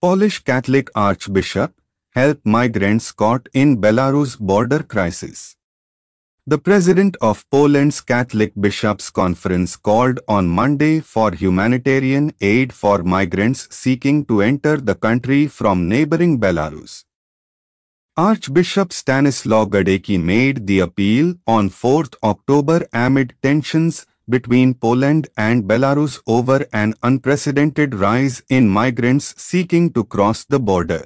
Polish Catholic Archbishop help migrants caught in Belarus border crisis. The President of Poland's Catholic Bishops' Conference called on Monday for humanitarian aid for migrants seeking to enter the country from neighboring Belarus. Archbishop Stanislaw Gadecki made the appeal on 4th October amid tensions between Poland and Belarus over an unprecedented rise in migrants seeking to cross the border.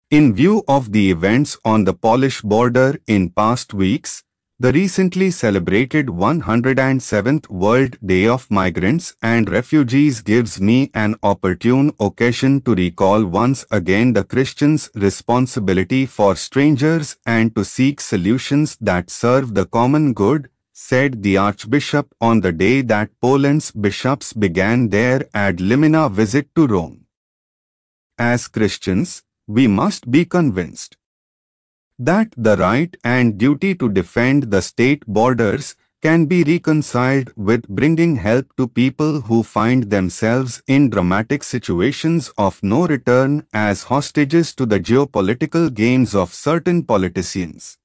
In view of the events on the Polish border in past weeks, the recently celebrated 107th World Day of Migrants and Refugees gives me an opportune occasion to recall once again the Christians' responsibility for strangers and to seek solutions that serve the common good, said the Archbishop on the day that Poland's bishops began their ad limina visit to Rome. As Christians, we must be convinced that the right and duty to defend the state borders can be reconciled with bringing help to people who find themselves in dramatic situations of no return as hostages to the geopolitical games of certain politicians.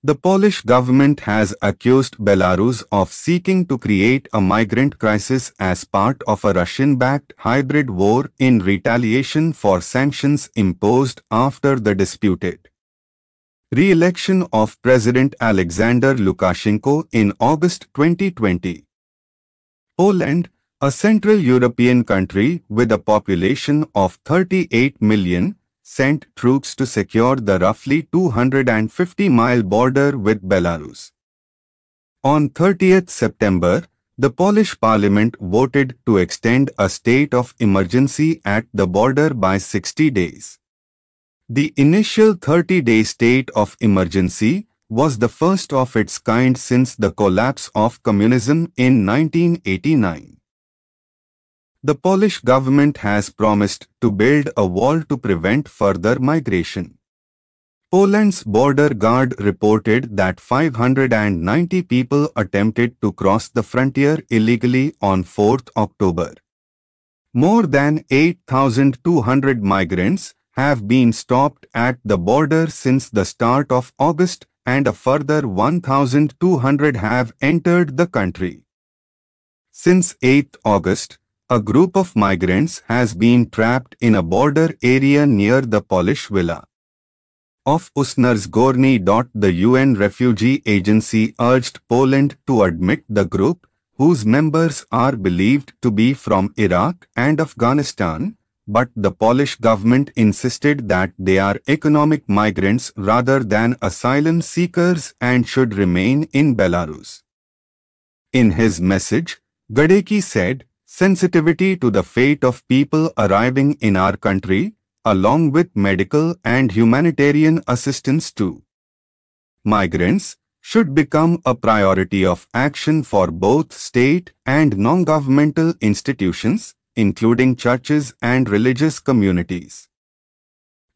The Polish government has accused Belarus of seeking to create a migrant crisis as part of a Russian-backed hybrid war in retaliation for sanctions imposed after the disputed re-election of President Alexander Lukashenko in August 2020. Poland, a Central European country with a population of 38 million, sent troops to secure the roughly 250-mile border with Belarus. On 30th September, the Polish parliament voted to extend a state of emergency at the border by 60 days. The initial 30-day state of emergency was the first of its kind since the collapse of communism in 1989. The Polish government has promised to build a wall to prevent further migration. Poland's border guard reported that 590 people attempted to cross the frontier illegally on 4th October. More than 8,200 migrants have been stopped at the border since the start of August, and a further 1,200 have entered the country. Since 8th August, a group of migrants has been trapped in a border area near the Polish villa of Usnarz-Gorny. The UN Refugee Agency urged Poland to admit the group, whose members are believed to be from Iraq and Afghanistan, but the Polish government insisted that they are economic migrants rather than asylum seekers and should remain in Belarus. In his message, Gadecki said, "Sensitivity to the fate of people arriving in our country, along with medical and humanitarian assistance to migrants, should become a priority of action for both state and non-governmental institutions, including churches and religious communities.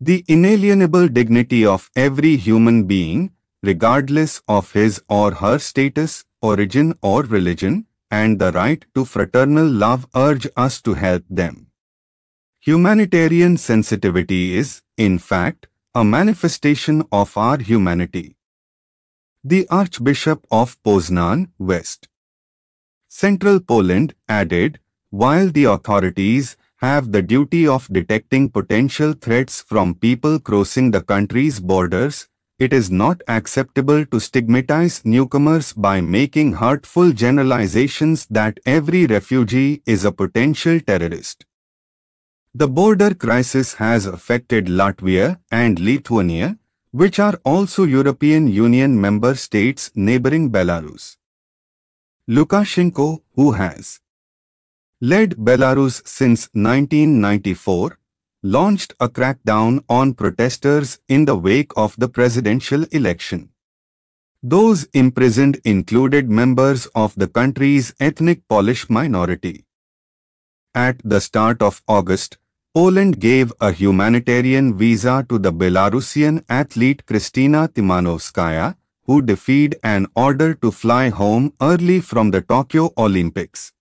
The inalienable dignity of every human being, regardless of his or her status, origin or religion, and the right to fraternal love urge us to help them." Humanitarian sensitivity is, in fact, a manifestation of our humanity. The Archbishop of Poznan, West Central Poland, added, "While the authorities have the duty of detecting potential threats from people crossing the country's borders, it is not acceptable to stigmatize newcomers by making hurtful generalizations that every refugee is a potential terrorist." The border crisis has affected Latvia and Lithuania, which are also European Union member states neighboring Belarus. Lukashenko, who has led Belarus since 1994, launched a crackdown on protesters in the wake of the presidential election. Those imprisoned included members of the country's ethnic Polish minority. At the start of August, Poland gave a humanitarian visa to the Belarusian athlete Kristina Timanovskaya, who defied an order to fly home early from the Tokyo Olympics.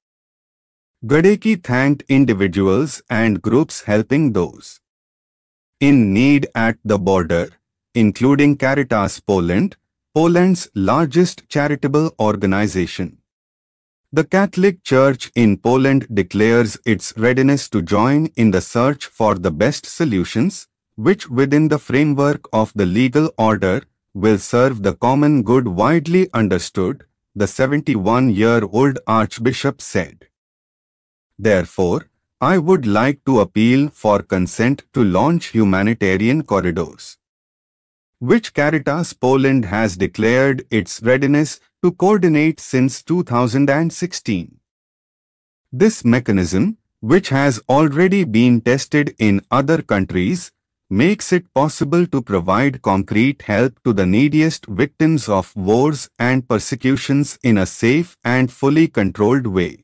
Gadecki thanked individuals and groups helping those in need at the border, including Caritas Poland, Poland's largest charitable organization. The Catholic Church in Poland declares its readiness to join in the search for the best solutions, which within the framework of the legal order will serve the common good widely understood, the 71-year-old Archbishop said. Therefore, I would like to appeal for consent to launch humanitarian corridors, which Caritas Poland has declared its readiness to coordinate since 2016. This mechanism, which has already been tested in other countries, makes it possible to provide concrete help to the neediest victims of wars and persecutions in a safe and fully controlled way.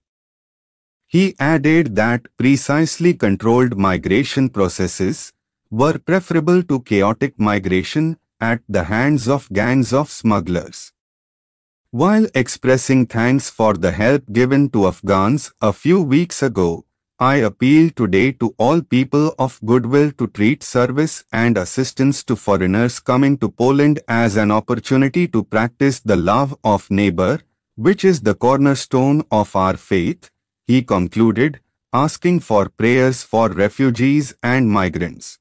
He added that precisely controlled migration processes were preferable to chaotic migration at the hands of gangs of smugglers. While expressing thanks for the help given to Afghans a few weeks ago, I appeal today to all people of goodwill to treat service and assistance to foreigners coming to Poland as an opportunity to practice the love of neighbor, which is the cornerstone of our faith, he concluded, asking for prayers for refugees and migrants.